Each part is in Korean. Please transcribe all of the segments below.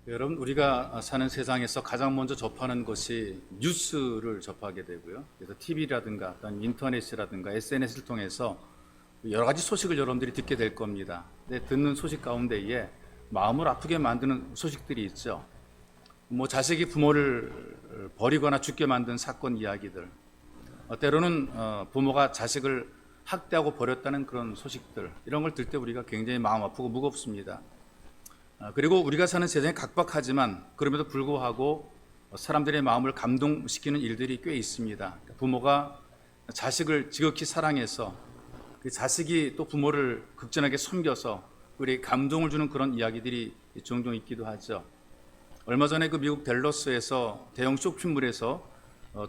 여러분, 우리가 사는 세상에서 가장 먼저 접하는 것이 뉴스를 접하게 되고요. 그래서 TV라든가 어떤 인터넷이라든가 SNS를 통해서 여러 가지 소식을 여러분들이 듣게 될 겁니다. 근데 듣는 소식 가운데에 마음을 아프게 만드는 소식들이 있죠. 자식이 부모를 버리거나 죽게 만든 사건 이야기들, 때로는 부모가 자식을 학대하고 버렸다는 그런 소식들, 이런 걸 들 때 우리가 굉장히 마음 아프고 무겁습니다. 그리고 우리가 사는 세상이 각박하지만 그럼에도 불구하고 사람들의 마음을 감동시키는 일들이 꽤 있습니다. 부모가 자식을 지극히 사랑해서 그 자식이 또 부모를 극진하게 섬겨서 우리 감동을 주는 그런 이야기들이 종종 있기도 하죠. 얼마 전에 그 미국 댈러스에서 대형 쇼핑몰에서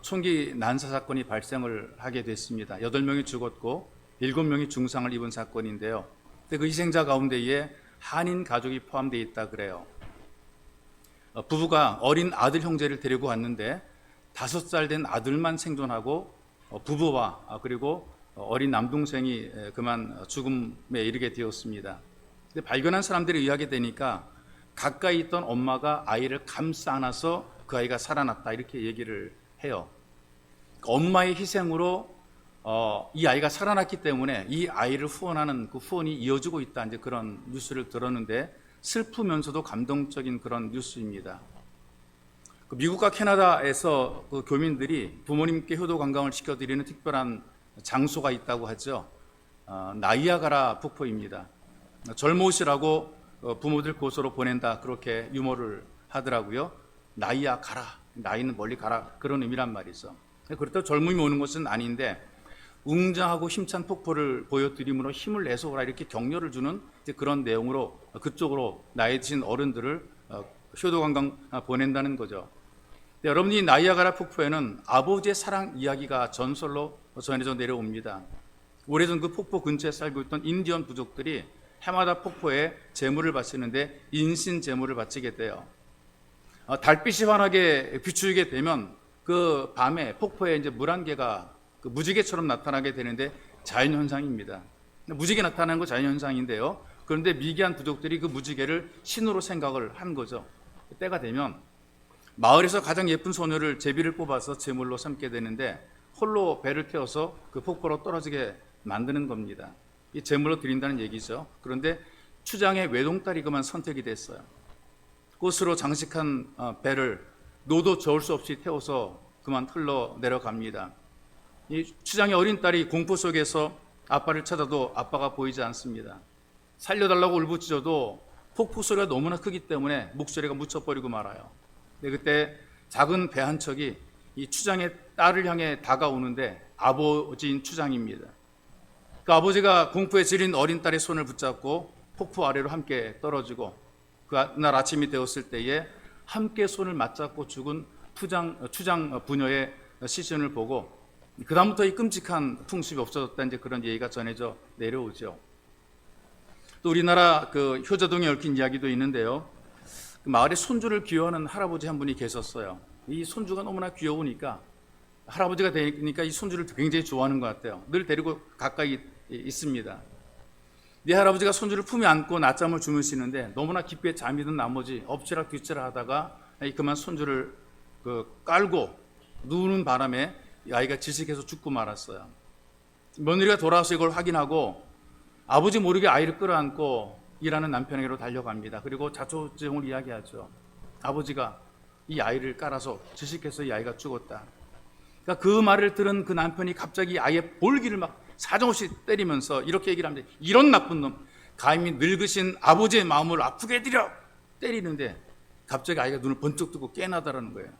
총기 난사 사건이 발생을 하게 됐습니다. 8명이 죽었고 7명이 중상을 입은 사건인데요. 근데 그 희생자 가운데에 한인 가족이 포함되어 있다 그래요. 부부가 어린 아들 형제를 데리고 왔는데 5살 된 아들만 생존하고 부부와 그리고 어린 남동생이 그만 죽음에 이르게 되었습니다. 근데 발견한 사람들이 의하게 되니까 가까이 있던 엄마가 아이를 감싸 안아서 그 아이가 살아났다 이렇게 얘기를 해요. 엄마의 희생으로 이 아이가 살아났기 때문에 이 아이를 후원하는 그 후원이 이어지고 있다, 이제 그런 뉴스를 들었는데 슬프면서도 감동적인 그런 뉴스입니다. 미국과 캐나다에서 그 교민들이 부모님께 효도 관광을 시켜드리는 특별한 장소가 있다고 하죠. 나이아가라 폭포입니다. 젊으시라고 부모들 고소로 보낸다, 그렇게 유머를 하더라고요. 나이야 가라, 나이는 멀리 가라, 그런 의미란 말이죠. 그렇다고 젊음이 오는 것은 아닌데 웅장하고 힘찬 폭포를 보여드림으로 힘을 내서 오라, 이렇게 격려를 주는 그런 내용으로 그쪽으로 나이 드신 어른들을 효도관광 보낸다는 거죠. 여러분이 나이아가라 폭포에는 아버지의 사랑 이야기가 전설로 전해져 내려옵니다. 오래전 그 폭포 근처에 살고 있던 인디언 부족들이 해마다 폭포에 제물을 바치는데 인신 제물을 바치게 돼요. 달빛이 환하게 비추게 되면 그 밤에 폭포에 이제 물 한 개가 그 무지개처럼 나타나게 되는데 자연현상입니다. 무지개 나타나는 거 자연현상인데요. 그런데 미개한 부족들이 그 무지개를 신으로 생각을 한 거죠. 때가 되면 마을에서 가장 예쁜 소녀를 제비를 뽑아서 제물로 삼게 되는데 홀로 배를 태워서 그 폭포로 떨어지게 만드는 겁니다. 이 제물로 드린다는 얘기죠. 그런데 추장의 외동딸이 그만 선택이 됐어요. 꽃으로 장식한 배를 노도 저을 수 없이 태워서 그만 흘러 내려갑니다. 이 추장의 어린 딸이 공포 속에서 아빠를 찾아도 아빠가 보이지 않습니다. 살려달라고 울부짖어도 폭포 소리가 너무나 크기 때문에 목소리가 묻혀버리고 말아요. 근데 그때 작은 배 한 척이 이 추장의 딸을 향해 다가오는데 아버지인 추장입니다. 그 아버지가 공포에 질린 어린 딸의 손을 붙잡고 폭포 아래로 함께 떨어지고 그날 아침이 되었을 때에 함께 손을 맞잡고 죽은 추장 부녀의 시신을 보고 그다음부터 이 끔찍한 풍습이 없어졌다, 이제 그런 얘기가 전해져 내려오죠. 또 우리나라 그 효자동에 얽힌 이야기도 있는데요. 그 마을에 손주를 귀여워하는 할아버지 한 분이 계셨어요. 이 손주가 너무나 귀여우니까 할아버지가 되니까 이 손주를 굉장히 좋아하는 것 같아요. 늘 데리고 가까이 있습니다. 네 할아버지가 손주를 품에 안고 낮잠을 주무시는데 너무나 깊게 잠이 든 나머지 엎치락 뒤치락 하다가 그만 손주를 깔고 누우는 바람에 이 아이가 질식해서 죽고 말았어요. 며느리가 돌아와서 이걸 확인하고 아버지 모르게 아이를 끌어안고 일하는 남편에게로 달려갑니다. 그리고 자초지종을 이야기하죠. 아버지가 이 아이를 깔아서 질식해서 이 아이가 죽었다. 그러니까 그 말을 들은 그 남편이 갑자기 아이의 볼기를 막 사정없이 때리면서 이렇게 얘기를 합니다. 이런 나쁜 놈, 감히 늙으신 아버지의 마음을 아프게 해드려! 때리는데 갑자기 아이가 눈을 번쩍 뜨고 깨나다라는 거예요.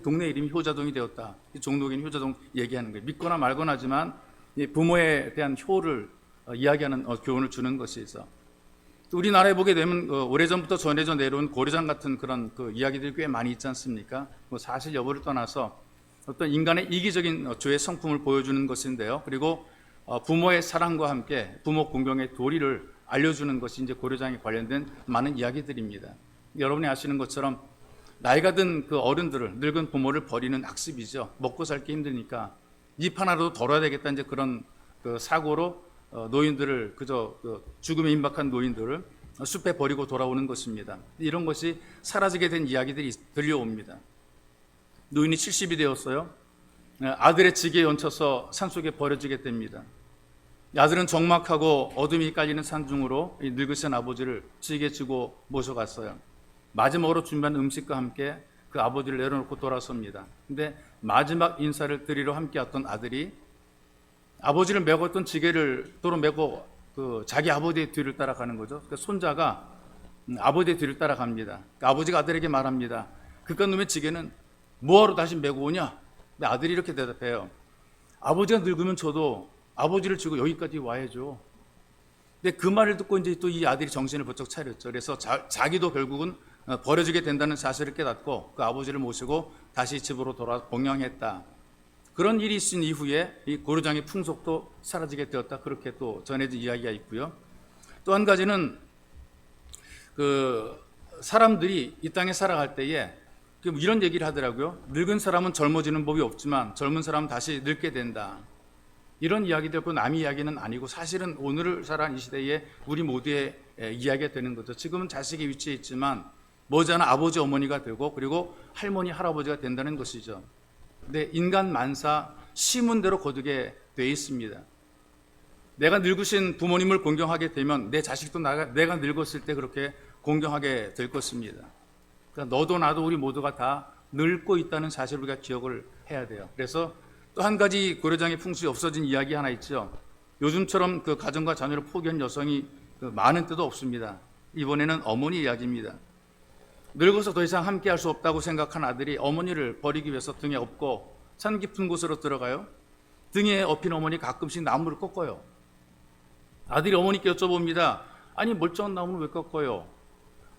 동네 이름이 효자동이 되었다. 종로인 효자동 얘기하는 거예요. 믿거나 말거나 하지만 부모에 대한 효를 이야기하는 교훈을 주는 것이죠. 우리나라에 보게 되면 오래전부터 전해져 내려온 고려장 같은 그런 이야기들이 꽤 많이 있지 않습니까? 사실 여부를 떠나서 어떤 인간의 이기적인 죄의 성품을 보여주는 것인데요. 그리고 부모의 사랑과 함께 부모 공경의 도리를 알려주는 것이 이제 고려장에 관련된 많은 이야기들입니다. 여러분이 아시는 것처럼 나이가 든 그 어른들을, 늙은 부모를 버리는 악습이죠. 먹고 살기 힘드니까 입 하나라도 덜어야 되겠다, 이제 그런 사고로 노인들을, 그저 죽음에 임박한 노인들을 숲에 버리고 돌아오는 것입니다. 이런 것이 사라지게 된 이야기들이 들려옵니다. 노인이 70이 되었어요. 아들의 지게에 얹혀서 산속에 버려지게 됩니다. 아들은 적막하고 어둠이 깔리는 산중으로 이 늙으신 아버지를 지게 지고 모셔갔어요. 마지막으로 준비한 음식과 함께 그 아버지를 내려놓고 돌아섭니다. 근데 마지막 인사를 드리러 함께 왔던 아들이 아버지를 메고 있던 지게를 도로 메고 자기 아버지의 뒤를 따라가는 거죠. 그러니까 손자가 아버지의 뒤를 따라갑니다. 그러니까 아버지가 아들에게 말합니다. 그깟 놈의 지게는 뭐하러 다시 메고 오냐? 근데 아들이 이렇게 대답해요. 아버지가 늙으면 저도 아버지를 지고 여기까지 와야죠. 근데 그 말을 듣고 이제 또 이 아들이 정신을 번쩍 차렸죠. 그래서 자기도 결국은 버려지게 된다는 사실을 깨닫고 그 아버지를 모시고 다시 집으로 돌아 봉양했다. 그런 일이 있은 이후에 이 고려장의 풍속도 사라지게 되었다. 그렇게 또 전해진 이야기가 있고요. 또 한 가지는 그 사람들이 이 땅에 살아갈 때에 이런 얘기를 하더라고요. 늙은 사람은 젊어지는 법이 없지만 젊은 사람은 다시 늙게 된다. 이런 이야기들, 그 남의 이야기는 아니고 사실은 오늘을 살아가는 이 시대에 우리 모두의 이야기가 되는 거죠. 지금은 자식의 위치에 있지만 머지않아 아버지 어머니가 되고 그리고 할머니 할아버지가 된다는 것이죠. 근데 인간 만사 시문대로 거두게 돼 있습니다. 내가 늙으신 부모님을 공경하게 되면 내 자식도 내가 늙었을 때 그렇게 공경하게 될 것입니다. 그러니까 너도 나도 우리 모두가 다 늙고 있다는 사실을 우리가 기억을 해야 돼요. 그래서 또 한 가지 고려장의 풍습이 없어진 이야기 하나 있죠. 요즘처럼 그 가정과 자녀를 포기한 여성이 많은 때도 없습니다. 이번에는 어머니 이야기입니다. 늙어서 더 이상 함께 할 수 없다고 생각한 아들이 어머니를 버리기 위해서 등에 업고 산 깊은 곳으로 들어가요. 등에 업힌 어머니 가끔씩 나무를 꺾어요. 아들이 어머니께 여쭤봅니다. 아니 멀쩡한 나무는 왜 꺾어요?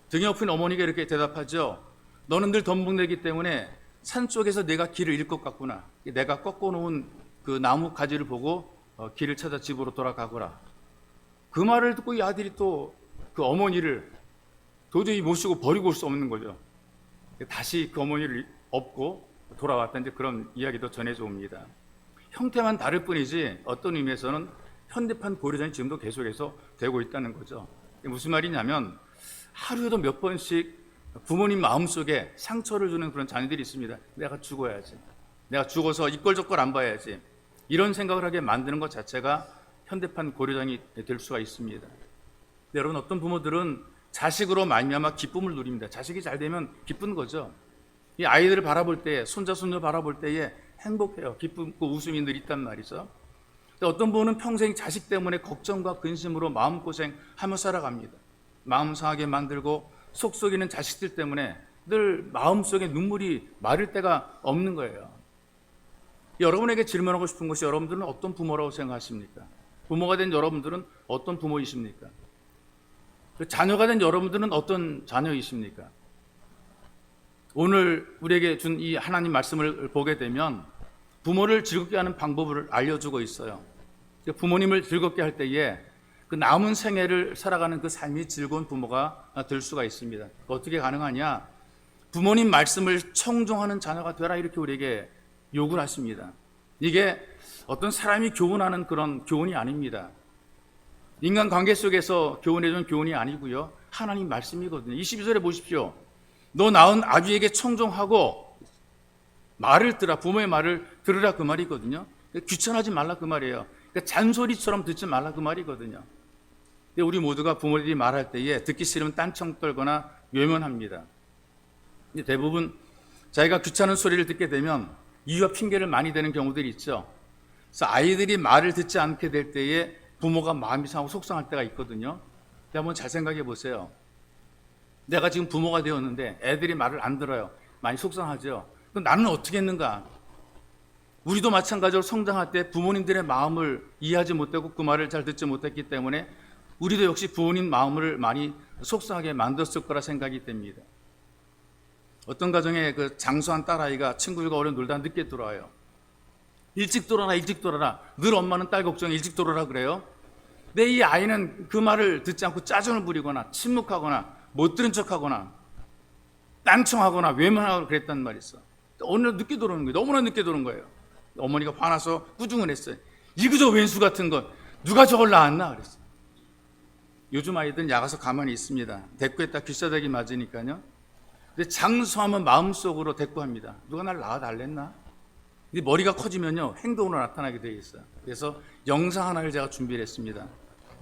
등에 업힌 어머니가 이렇게 대답하죠. 너는 늘 덤벙대기 때문에 산 쪽에서 내가 길을 잃을 것 같구나. 내가 꺾어놓은 그 나무 가지를 보고 길을 찾아 집으로 돌아가거라. 그 말을 듣고 이 아들이 또 그 어머니를 도저히 모시고 버리고 올 수 없는 거죠. 다시 그 어머니를 업고 돌아왔다. 이제 그런 이야기도 전해져 옵니다. 형태만 다를 뿐이지 어떤 의미에서는 현대판 고려장이 지금도 계속해서 되고 있다는 거죠. 무슨 말이냐면 하루에도 몇 번씩 부모님 마음속에 상처를 주는 그런 자녀들이 있습니다. 내가 죽어야지. 내가 죽어서 이꼴저꼴 안 봐야지. 이런 생각을 하게 만드는 것 자체가 현대판 고려장이 될 수가 있습니다. 여러분, 어떤 부모들은 자식으로 말미암아 기쁨을 누립니다. 자식이 잘 되면 기쁜 거죠. 이 아이들을 바라볼 때에, 손자 손녀 바라볼 때에 행복해요. 기쁘고 웃음이 늘 있단 말이죠. 어떤 분은 평생 자식 때문에 걱정과 근심으로 마음고생하며 살아갑니다. 마음 상하게 만들고 속 썩이는 자식들 때문에 늘 마음속에 눈물이 마를 때가 없는 거예요. 여러분에게 질문하고 싶은 것이 여러분들은 어떤 부모라고 생각하십니까? 부모가 된 여러분들은 어떤 부모이십니까? 자녀가 된 여러분들은 어떤 자녀이십니까? 오늘 우리에게 준 이 하나님 말씀을 보게 되면 부모를 즐겁게 하는 방법을 알려주고 있어요. 부모님을 즐겁게 할 때에 그 남은 생애를 살아가는 그 삶이 즐거운 부모가 될 수가 있습니다. 어떻게 가능하냐? 부모님 말씀을 청종하는 자녀가 되라, 이렇게 우리에게 요구를 하십니다. 이게 어떤 사람이 교훈하는 그런 교훈이 아닙니다. 인간관계 속에서 교훈해준 교훈이 아니고요. 하나님 말씀이거든요. 22절에 보십시오. 너 낳은 아비에게 청종하고 말을 들으라, 부모의 말을 들으라, 그 말이거든요. 귀찮아하지 말라, 그 말이에요. 그러니까 잔소리처럼 듣지 말라, 그 말이거든요. 우리 모두가 부모들이 말할 때에 듣기 싫으면 딴청 떨거나 외면합니다. 대부분 자기가 귀찮은 소리를 듣게 되면 이유와 핑계를 많이 대는 경우들이 있죠. 그래서 아이들이 말을 듣지 않게 될 때에 부모가 마음이 상하고 속상할 때가 있거든요. 한번 잘 생각해 보세요. 내가 지금 부모가 되었는데 애들이 말을 안 들어요. 많이 속상하죠. 그럼 나는 어떻게 했는가? 우리도 마찬가지로 성장할 때 부모님들의 마음을 이해하지 못하고 그 말을 잘 듣지 못했기 때문에 우리도 역시 부모님 마음을 많이 속상하게 만들었을 거라 생각이 됩니다. 어떤 가정에 그 장수한 딸아이가 친구들과 오래 놀다 늦게 돌아와요. 일찍 돌아라, 일찍 돌아라. 늘 엄마는 딸 걱정에 일찍 돌아라 그래요. 근데 이 아이는 그 말을 듣지 않고 짜증을 부리거나 침묵하거나 못 들은 척하거나 딴청하거나 외면하거나 그랬단 말이 있어. 오늘 늦게 들어오는 거예요. 너무나 늦게 들어온 거예요. 어머니가 화나서 꾸중을 했어요. 이그저 왼수 같은 것 누가 저걸 낳았나 그랬어요. 요즘 아이들은 야가서 가만히 있습니다. 대꾸했다 귀싸대기 맞으니까요. 근데 장수하면 마음속으로 대꾸합니다. 누가 날 낳아달랬나? 근데 머리가 커지면요 행동으로 나타나게 되어 있어요. 그래서 영상 하나를 제가 준비를 했습니다.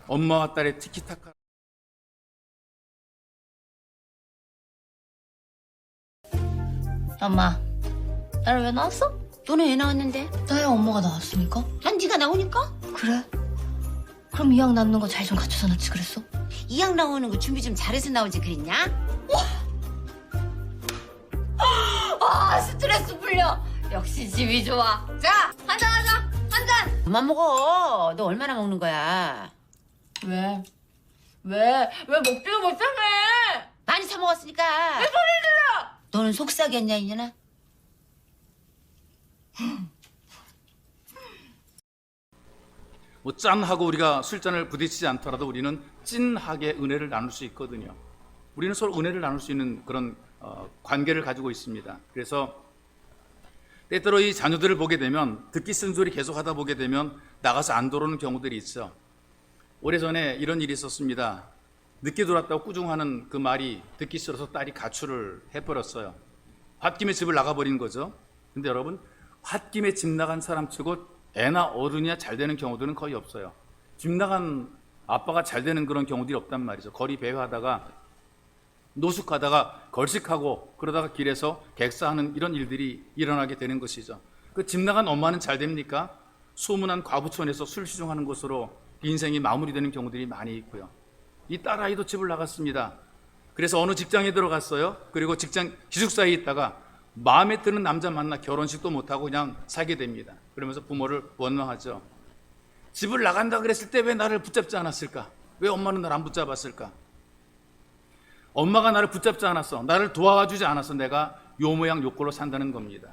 엄마와 딸의 티키타카. 엄마, 나를 왜 나왔어? 너는 왜 나왔는데? 나야 엄마가 나왔으니까. 난 네가 나오니까? 그래? 그럼 이왕 낳는 거 잘 좀 갖춰서 낳지 그랬어? 이왕 나오는 거 준비 좀 잘해서 나오지 그랬냐? 아, 스트레스 풀려. 역시 집이 좋아. 자, 한잔 하자. 한잔. 그만 먹어. 너 얼마나 먹는 거야? 왜? 왜 먹지도 못하네? 많이 사 먹었으니까. 내 소리 들어. 너는 속삭였냐 이년아? 뭐 짠하고 우리가 술잔을 부딪히지 않더라도 우리는 찐하게 은혜를 나눌 수 있거든요. 우리는 서로 은혜를 나눌 수 있는 그런 관계를 가지고 있습니다. 그래서 때때로 이 자녀들을 보게 되면 듣기 쓴 소리 계속 하다 보게 되면 나가서 안 들어오는 경우들이 있죠. 오래전에 이런 일이 있었습니다. 늦게 돌아왔다고 꾸중하는 그 말이 듣기 싫어서 딸이 가출을 해버렸어요. 홧김에 집을 나가버린 거죠. 근데 여러분, 홧김에 집 나간 사람 치고 애나 어른이야 잘 되는 경우들은 거의 없어요. 집 나간 아빠가 잘 되는 그런 경우들이 없단 말이죠. 거리 배회하다가 노숙하다가 걸식하고 그러다가 길에서 객사하는 이런 일들이 일어나게 되는 것이죠. 그 집 나간 엄마는 잘 됩니까? 소문난 과부촌에서 술 시중하는 것으로 인생이 마무리되는 경우들이 많이 있고요. 이 딸아이도 집을 나갔습니다. 그래서 어느 직장에 들어갔어요. 그리고 직장 기숙사에 있다가 마음에 드는 남자 만나 결혼식도 못하고 그냥 살게 됩니다. 그러면서 부모를 원망하죠. 집을 나간다 그랬을 때 왜 나를 붙잡지 않았을까? 왜 엄마는 나를 안 붙잡았을까? 엄마가 나를 붙잡지 않았어. 나를 도와주지 않았어. 내가 요 모양 요 꼴로 산다는 겁니다.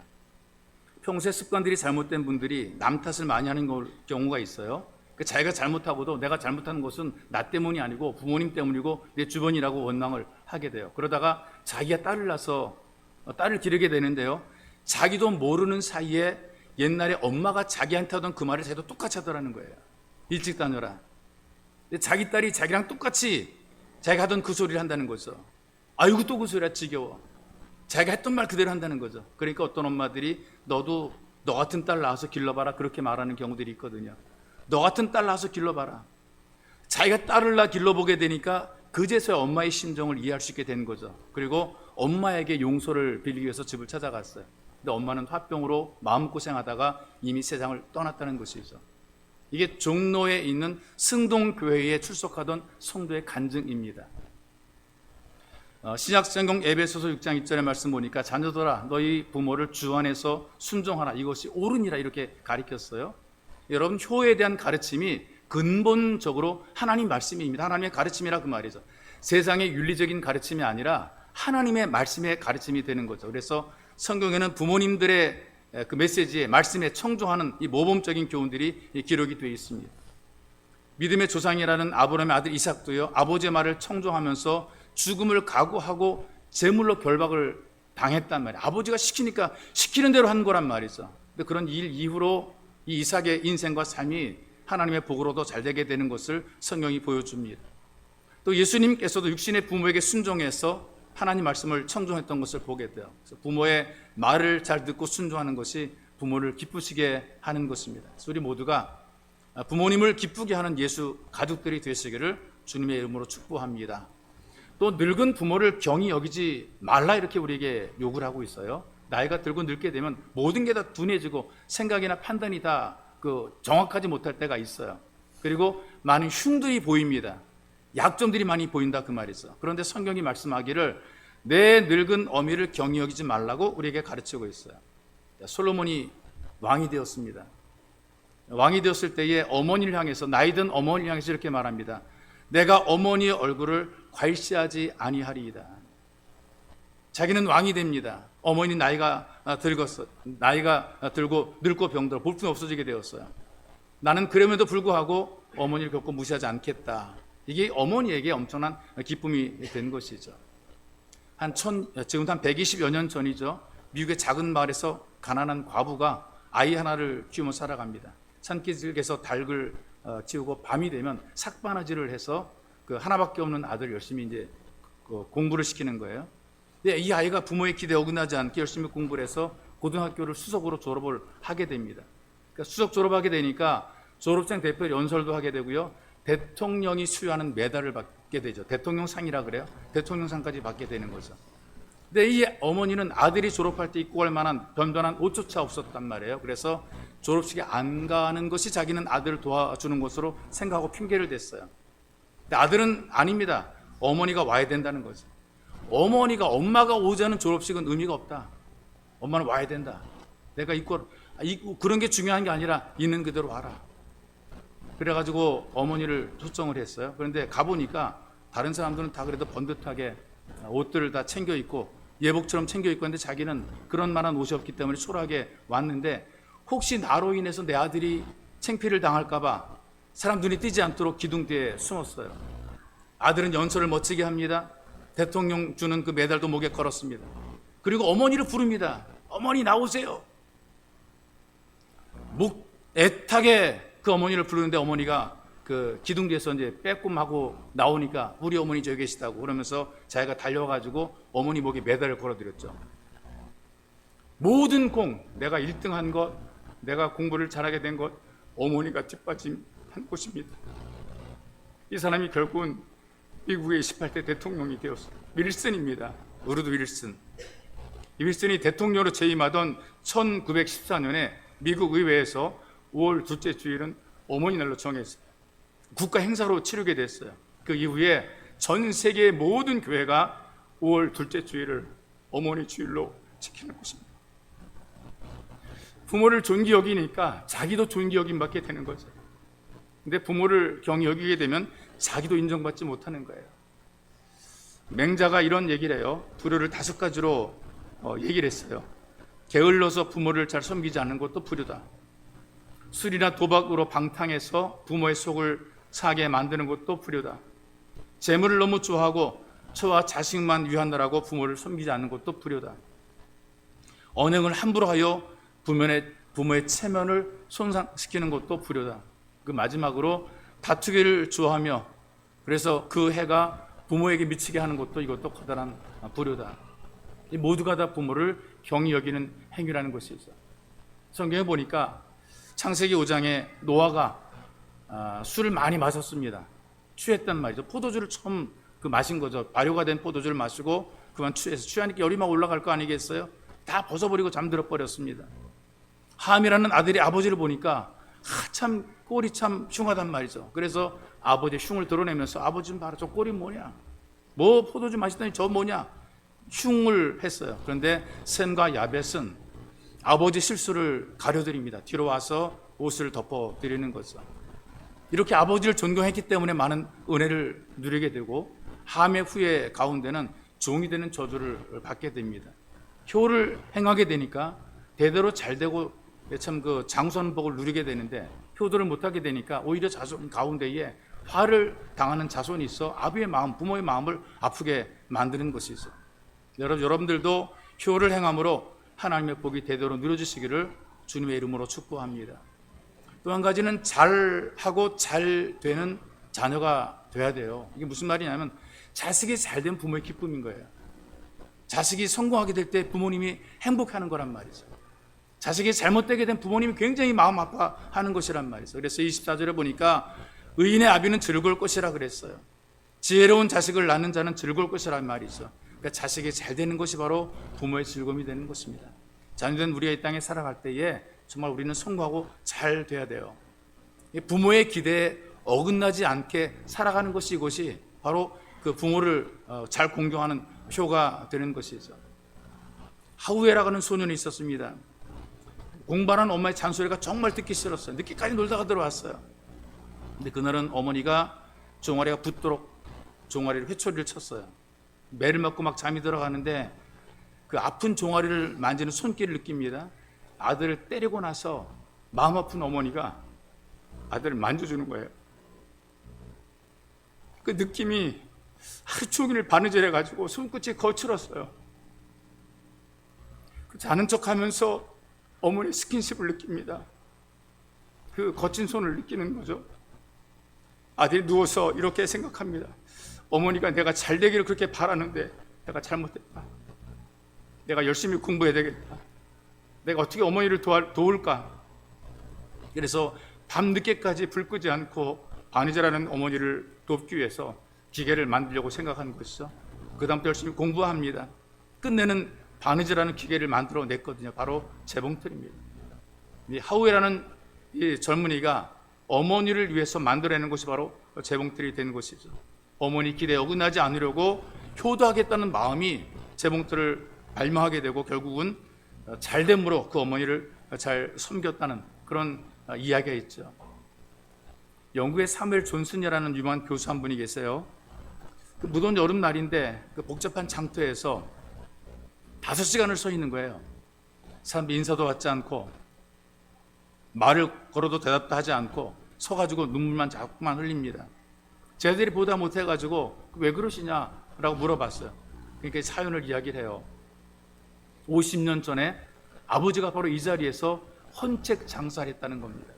평소에 습관들이 잘못된 분들이 남 탓을 많이 하는 경우가 있어요. 자기가 잘못하고도 내가 잘못하는 것은 나 때문이 아니고 부모님 때문이고 내 주변이라고 원망을 하게 돼요. 그러다가 자기가 딸을 낳아서 딸을 기르게 되는데요. 자기도 모르는 사이에 옛날에 엄마가 자기한테 하던 그 말을 자기도 똑같이 하더라는 거예요. 일찍 다녀라. 자기 딸이 자기랑 똑같이 자기가 하던 그 소리를 한다는 거죠. 아이고 또 그 소리야 지겨워. 자기가 했던 말 그대로 한다는 거죠. 그러니까 어떤 엄마들이 너도 너 같은 딸 낳아서 길러봐라 그렇게 말하는 경우들이 있거든요. 너 같은 딸 낳아서 길러봐라. 자기가 딸을 낳아 길러보게 되니까 그제서야 엄마의 심정을 이해할 수 있게 된 거죠. 그리고 엄마에게 용서를 빌리기 위해서 집을 찾아갔어요. 근데 엄마는 화병으로 마음고생하다가 이미 세상을 떠났다는 것이죠. 이게 종로에 있는 승동교회에 출석하던 성도의 간증입니다. 신약성경 에베소서 6장 2절의 말씀 보니까 자녀들아 너희 부모를 주 안에서 순종하라 이것이 옳으니라 이렇게 가르쳤어요. 여러분 효에 대한 가르침이 근본적으로 하나님 말씀입니다. 하나님의 가르침이라 그 말이죠. 세상의 윤리적인 가르침이 아니라 하나님의 말씀의 가르침이 되는 거죠. 그래서 성경에는 부모님들의 그 메시지에 말씀에 청종하는 이 모범적인 교훈들이 기록이 되어 있습니다. 믿음의 조상이라는 아브라함의 아들 이삭도요 아버지의 말을 청종하면서 죽음을 각오하고 제물로 결박을 당했단 말이에요. 아버지가 시키니까 시키는 대로 한 거란 말이죠. 근데 그런 일 이후로 이 이삭의 인생과 삶이 하나님의 복으로도 잘 되게 되는 것을 성경이 보여줍니다. 또 예수님께서도 육신의 부모에게 순종해서 하나님 말씀을 청종했던 것을 보게 돼요. 그래서 부모의 말을 잘 듣고 순종하는 것이 부모를 기쁘시게 하는 것입니다. 그래서 우리 모두가 부모님을 기쁘게 하는 예수 가족들이 되시기를 주님의 이름으로 축복합니다. 또 늙은 부모를 경히 여기지 말라 이렇게 우리에게 요구를 하고 있어요. 나이가 들고 늙게 되면 모든 게 다 둔해지고 생각이나 판단이 다 정확하지 못할 때가 있어요. 그리고 많은 흉들이 보입니다. 약점들이 많이 보인다 그 말이죠. 그런데 성경이 말씀하기를 내 늙은 어미를 경히 여기지 말라고 우리에게 가르치고 있어요. 솔로몬이 왕이 되었습니다. 왕이 되었을 때에 어머니를 향해서 나이든 어머니를 향해서 이렇게 말합니다. 내가 어머니의 얼굴을 괄시하지 아니하리이다. 자기는 왕이 됩니다. 어머니 나이가 들고 늙고 병들어 볼품 없어지게 되었어요. 나는 그럼에도 불구하고 어머니를 결코 무시하지 않겠다. 이게 어머니에게 엄청난 기쁨이 된 것이죠. 지금 한 120여 년 전이죠. 미국의 작은 마을에서 가난한 과부가 아이 하나를 키우며 살아갑니다. 산기슭에서 닭을 키우고 밤이 되면 삭바느질을 해서 그 하나밖에 없는 아들 열심히 이제 그 공부를 시키는 거예요. 근데 이 아이가 부모의 기대에 어긋나지 않게 열심히 공부를 해서 고등학교를 수석으로 졸업을 하게 됩니다. 그러니까 수석 졸업하게 되니까 졸업생 대표 연설도 하게 되고요. 대통령이 수여하는 메달을 받게 되죠. 대통령상이라 그래요. 대통령상까지 받게 되는 거죠. 근데 이 어머니는 아들이 졸업할 때 입고 갈 만한 변변한 옷조차 없었단 말이에요. 그래서 졸업식에 안 가는 것이 자기는 아들을 도와주는 것으로 생각하고 핑계를 댔어요. 근데 아들은 아닙니다. 어머니가 와야 된다는 거죠. 엄마가 오지 않은 졸업식은 의미가 없다. 엄마는 와야 된다. 내가 입고 그런 게 중요한 게 아니라 있는 그대로 와라. 그래가지고 어머니를 초청을 했어요. 그런데 가보니까 다른 사람들은 다 그래도 번듯하게 옷들을 다 챙겨 입고 예복처럼 챙겨 입고 했는데 자기는 그런 만한 옷이 없기 때문에 초라하게 왔는데 혹시 나로 인해서 내 아들이 창피를 당할까봐 사람 눈이 띄지 않도록 기둥 뒤에 숨었어요. 아들은 연설을 멋지게 합니다. 대통령 주는 그 메달도 목에 걸었습니다. 그리고 어머니를 부릅니다. 어머니 나오세요. 애타게 그 어머니를 부르는데 어머니가 그 기둥 뒤에서 이제 빼꼼하고 나오니까 우리 어머니 저기 계시다고 그러면서 자기가 달려가지고 어머니 목에 메달을 걸어드렸죠. 모든 공, 내가 1등한 것, 내가 공부를 잘하게 된 것, 어머니가 뒷받침한 것입니다. 이 사람이 결국은 미국의 28대 대통령이 되었어요. 윌슨입니다. 우르드 윌슨. 이 윌슨이 대통령으로 재임하던 1914년에 미국 의회에서 5월 둘째 주일은 어머니 날로 정했어요. 국가 행사로 치르게 됐어요. 그 이후에 전 세계의 모든 교회가 5월 둘째 주일을 어머니 주일로 지키는 것입니다. 부모를 존귀 여기니까 자기도 존귀 여김 받게 되는 거죠. 근데 부모를 경히 여기게 되면 자기도 인정받지 못하는 거예요. 맹자가 이런 얘기를 해요. 불효를 5가지로 얘기를 했어요. 게을러서 부모를 잘 섬기지 않는 것도 불효다. 술이나 도박으로 방탕해서 부모의 속을 상하게 만드는 것도 불효다. 재물을 너무 좋아하고 처와 자식만 위하느라고 부모를 섬기지 않는 것도 불효다. 언행을 함부로 하여 부모의 체면을 손상시키는 것도 불효다. 그 마지막으로 다투기를 좋아하며 그래서 그 해가 부모에게 미치게 하는 것도 이것도 커다란 불효다. 이 모두가 다 부모를 경히 여기는 행위라는 것이 있어요. 성경에 보니까 창세기 5장에 노아가 술을 많이 마셨습니다. 취했단 말이죠. 포도주를 처음 마신 거죠. 발효가 된 포도주를 마시고 그만 취해서 취하니까 열이 막 올라갈 거 아니겠어요? 다 벗어버리고 잠들어 버렸습니다. 함이라는 아들이 아버지를 보니까 참 꼴이 참 흉하단 말이죠. 그래서 아버지의 흉을 드러내면서 아버지 좀 봐라, 저 꼴이 뭐냐? 뭐 포도주 마시더니 저 뭐냐? 흉을 했어요. 그런데 셈과 야벳은 아버지 실수를 가려드립니다. 뒤로 와서 옷을 덮어드리는 거죠. 이렇게 아버지를 존경했기 때문에 많은 은혜를 누리게 되고 함의 후예 가운데는 종이 되는 저주를 받게 됩니다. 효를 행하게 되니까 대대로 잘 되고 참 그 장수하는 복을 누리게 되는데 효도를 못하게 되니까 오히려 자손 가운데에 화를 당하는 자손이 있어 아비의 마음, 부모의 마음을 아프게 만드는 것이 있어요. 여러분들도 효를 행함으로 하나님의 복이 대대로 누려지시기를 주님의 이름으로 축복합니다. 또 한 가지는 잘하고 잘 되는 자녀가 돼야 돼요. 이게 무슨 말이냐면 자식이 잘된 부모의 기쁨인 거예요. 자식이 성공하게 될 때 부모님이 행복하는 거란 말이죠. 자식이 잘못되게 된 부모님이 굉장히 마음 아파하는 것이란 말이죠. 그래서 24절에 보니까 의인의 아비는 즐거울 것이라 그랬어요. 지혜로운 자식을 낳는 자는 즐거울 것이란 말이죠. 그러니까 자식이 잘 되는 것이 바로 부모의 즐거움이 되는 것입니다. 자녀된 우리가 이 땅에 살아갈 때에 정말 우리는 성공하고 잘 돼야 돼요. 부모의 기대에 어긋나지 않게 살아가는 것이 이것이 바로 그 부모를 잘 공경하는 표가 되는 것이죠. 하우에라고 하는 소년이 있었습니다. 공부하는 엄마의 잔소리가 정말 듣기 싫었어요. 늦게까지 놀다가 들어왔어요. 근데 그날은 어머니가 종아리가 붓도록 종아리를 회초리를 쳤어요. 매를 맞고 막 잠이 들어가는데 그 아픈 종아리를 만지는 손길을 느낍니다. 아들을 때리고 나서 마음 아픈 어머니가 아들을 만져주는 거예요. 그 느낌이 하루 종일 바느질해가지고 손끝이 거칠었어요. 자는 척하면서 어머니 스킨십을 느낍니다. 그 거친 손을 느끼는 거죠. 아들이 누워서 이렇게 생각합니다. 어머니가 내가 잘 되기를 그렇게 바라는데 내가 잘못했다. 내가 열심히 공부해야 되겠다. 내가 어떻게 어머니를 도울까? 그래서 밤늦게까지 불 끄지 않고 바느질하는 어머니를 돕기 위해서 기계를 만들려고 생각한 것이죠. 그 다음부터 열심히 공부합니다. 끝내는 바느질하는 기계를 만들어 냈거든요. 바로 재봉틀입니다. 이 하우에라는 이 젊은이가 어머니를 위해서 만들어내는 것이 바로 재봉틀이 된 것이죠. 어머니 기대에 어긋나지 않으려고 효도하겠다는 마음이 재봉틀을 발명하게 되고 결국은 잘됨으로 그 어머니를 잘 섬겼다는 그런 이야기가 있죠. 영국의 사무엘 존슨이라는 유명한 교수 한 분이 계세요. 그 무더운 여름날인데 그 복잡한 장터에서 5시간을 서 있는 거예요. 사람들이 인사도 받지 않고 말을 걸어도 대답도 하지 않고 서가지고 눈물만 자꾸만 흘립니다. 쟤들이 보다 못해가지고 왜 그러시냐라고 물어봤어요. 그러니까 사연을 이야기를 해요. 50년 전에 아버지가 바로 이 자리에서 헌책 장사를 했다는 겁니다.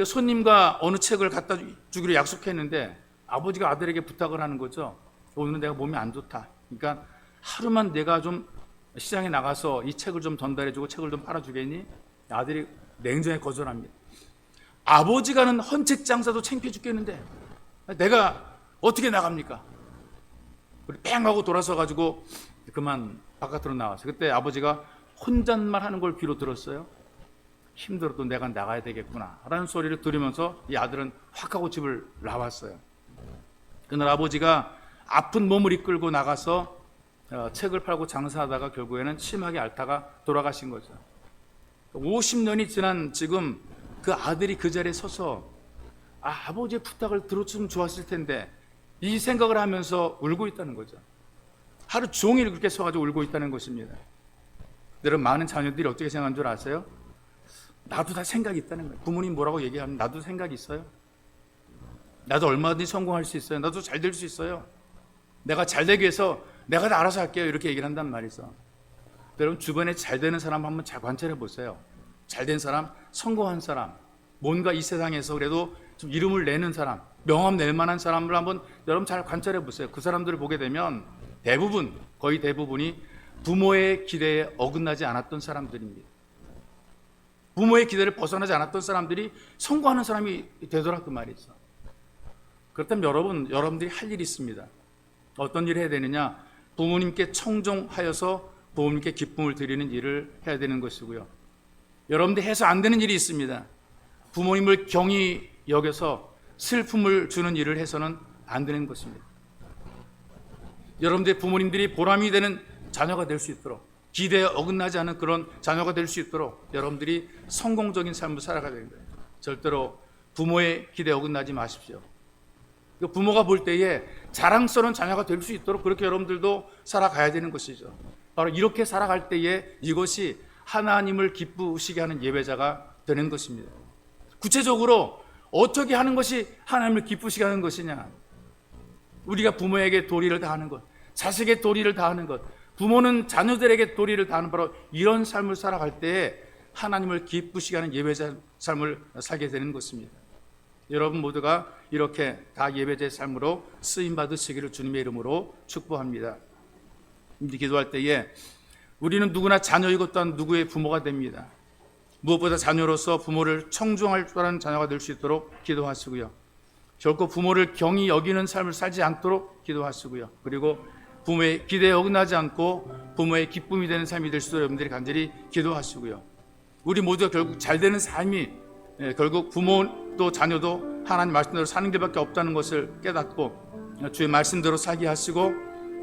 손님과 어느 책을 갖다 주기로 약속했는데 아버지가 아들에게 부탁을 하는 거죠. 오늘은 내가 몸이 안 좋다. 그러니까 하루만 내가 좀 시장에 나가서 이 책을 좀 전달해주고 책을 좀 팔아주겠니? 아들이 냉정히 거절합니다. 아버지가 하는 헌책 장사도 창피해 죽겠는데 내가 어떻게 나갑니까? 우리 뺑 하고 돌아서 가지고 그만 바깥으로 나왔어요. 그때 아버지가 혼잣말 하는 걸 귀로 들었어요. 힘들어도 내가 나가야 되겠구나 라는 소리를 들으면서 이 아들은 확 하고 집을 나왔어요. 그날 아버지가 아픈 몸을 이끌고 나가서 책을 팔고 장사하다가 결국에는 심하게 앓다가 돌아가신 거죠. 50년이 지난 지금 그 아들이 그 자리에 서서 아버지의 부탁을 들었으면 좋았을 텐데 이 생각을 하면서 울고 있다는 거죠. 하루 종일 그렇게 서가지고 울고 있다는 것입니다. 여러분, 많은 자녀들이 어떻게 생각하는 줄 아세요? 나도 다 생각이 있다는 거예요. 부모님 뭐라고 얘기하면 나도 생각이 있어요. 나도 얼마든지 성공할 수 있어요. 나도 잘 될 수 있어요. 내가 잘 되기 위해서 내가 다 알아서 할게요. 이렇게 얘기를 한단 말이죠. 여러분, 주변에 잘 되는 사람 한번 잘 관찰해 보세요. 잘 된 사람, 성공한 사람, 뭔가 이 세상에서 그래도 좀 이름을 내는 사람, 명함 낼 만한 사람을 한번 여러분 잘 관찰해 보세요. 그 사람들을 보게 되면 대부분, 거의 대부분이 부모의 기대에 어긋나지 않았던 사람들입니다. 부모의 기대를 벗어나지 않았던 사람들이 성공하는 사람이 되더라 그 말이죠. 그렇다면 여러분들이 할 일이 있습니다. 어떤 일을 해야 되느냐? 부모님께 청종하여서 부모님께 기쁨을 드리는 일을 해야 되는 것이고요. 여러분들이 해서 안 되는 일이 있습니다. 부모님을 경히 여겨서 슬픔을 주는 일을 해서는 안 되는 것입니다. 여러분들의 부모님들이 보람이 되는 자녀가 될 수 있도록, 기대에 어긋나지 않은 그런 자녀가 될 수 있도록 여러분들이 성공적인 삶을 살아가야 됩니다. 절대로 부모의 기대에 어긋나지 마십시오. 부모가 볼 때에 자랑스러운 자녀가 될 수 있도록 그렇게 여러분들도 살아가야 되는 것이죠. 바로 이렇게 살아갈 때에 이것이 하나님을 기쁘시게 하는 예배자가 되는 것입니다. 구체적으로 어떻게 하는 것이 하나님을 기쁘시게 하는 것이냐? 우리가 부모에게 도리를 다하는 것, 자식에게 도리를 다하는 것, 부모는 자녀들에게 도리를 다하는 바로 이런 삶을 살아갈 때에 하나님을 기쁘시게 하는 예배자 삶을 살게 되는 것입니다. 여러분 모두가 이렇게 다 예배자의 삶으로 쓰임 받으시기를 주님의 이름으로 축복합니다. 이제 기도할 때에 우리는 누구나 자녀이고 또한 누구의 부모가 됩니다. 무엇보다 자녀로서 부모를 청종할 줄 아는 자녀가 될 수 있도록 기도하시고요. 결코 부모를 경히 여기는 삶을 살지 않도록 기도하시고요. 그리고 부모의 기대에 어긋나지 않고 부모의 기쁨이 되는 삶이 될 수 있도록 여러분들이 간절히 기도하시고요. 우리 모두가 결국 잘 되는 삶이 결국 부모도 자녀도 하나님 말씀대로 사는 길밖에 없다는 것을 깨닫고 주의 말씀대로 살게 하시고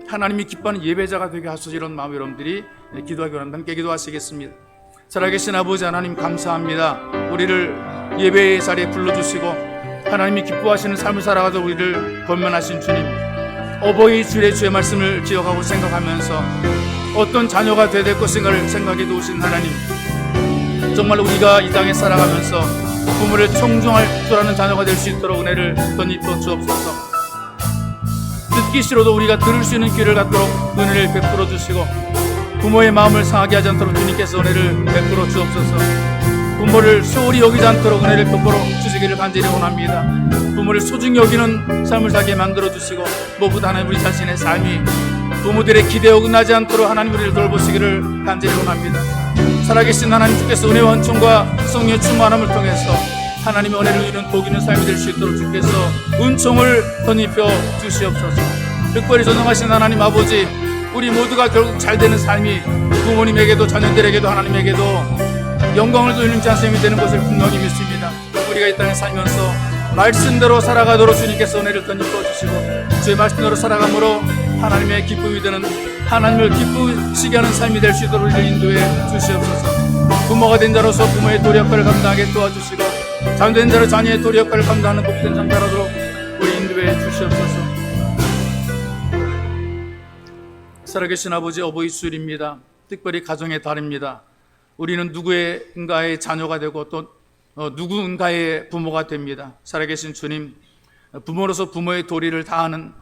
하나님이 기뻐하는 예배자가 되게 하소서. 이런 마음 여러분들이 기도하기 원합니다. 함께 기도하시겠습니다. 살아계신 아버지 하나님 감사합니다. 우리를 예배의 자리에 불러주시고 하나님이 기뻐하시는 삶을 살아가서 우리를 권면하신 주님, 어버이 주일의 주의 말씀을 기억하고 생각하면서 어떤 자녀가 되어야 될 것인가를 생각해 두신 하나님, 정말 우리가 이 땅에 살아가면서 부모를 청종할 줄 아는 자녀가 될 수 있도록 은혜를 덧입혀 주옵소서. 듣기 싫어도 우리가 들을 수 있는 귀를 갖도록 은혜를 베풀어 주시고 부모의 마음을 상하게 하지 않도록 주님께서 은혜를 베풀어 주옵소서. 부모를 소홀히 여기지 않도록 은혜를 베풀어 주시기를 간절히 원합니다. 부모를 소중히 여기는 삶을 살게 만들어 주시고 무엇보다 하나님 우리 자신의 삶이 부모들의 기대에 어긋나지 않도록 하나님 우리를 돌보시기를 간절히 원합니다. 살아계신 하나님 주께서 은혜와 은총과 성령의 충만함을 통해서 하나님의 은혜를 누리는 복 있는 삶이 될 수 있도록 주께서 은총을 덧입혀 주시옵소서. 특별히 전능하신 하나님 아버지, 우리 모두가 결국 잘 되는 삶이 부모님에게도 자녀들에게도 하나님에게도 영광을 돌리는 자sem이 되는 것을 분명히 믿습니다. 우리가 이 땅에 살면서 말씀대로 살아가도록 주님께서 은혜를 덧입혀 주시고 주의 말씀대로 살아감으로 하나님의 기쁨이 되는, 하나님을 기쁘시게 하는 삶이 될 수 있도록 우리를 인도해 주시옵소서. 부모가 된 자로서 부모의 도리 역할을 감당하게 도와주시고 자녀된 자로 자녀의 도리 역할을 감당하는 복된 장자라도록 우리 인도해 주시옵소서. 살아계신 아버지, 어버이 수일입니다. 특별히 가정의 달입니다. 우리는 누구인가의 자녀가 되고 또 누군가의 부모가 됩니다. 살아계신 주님, 부모로서 부모의 도리를 다하는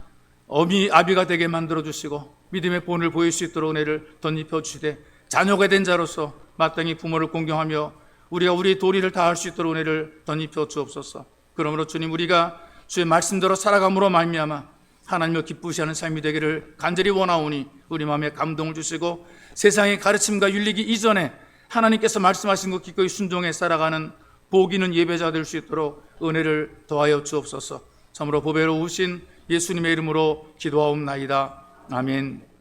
아비가 되게 만들어 주시고 믿음의 본을 보일 수 있도록 은혜를 덧입혀 주시되 자녀가 된 자로서 마땅히 부모를 공경하며 우리가 우리의 도리를 다할 수 있도록 은혜를 덧입혀 주옵소서. 그러므로 주님, 우리가 주의 말씀대로 살아감으로 말미암아 하나님을 기쁘시하는 삶이 되기를 간절히 원하오니 우리 마음에 감동을 주시고 세상의 가르침과 윤리기 이전에 하나님께서 말씀하신 것 기꺼이 순종해 살아가는 복 있는 예배자 될 수 있도록 은혜를 더하여 주옵소서. 참으로 보배로우신 예수님의 이름으로 기도하옵나이다. 아멘.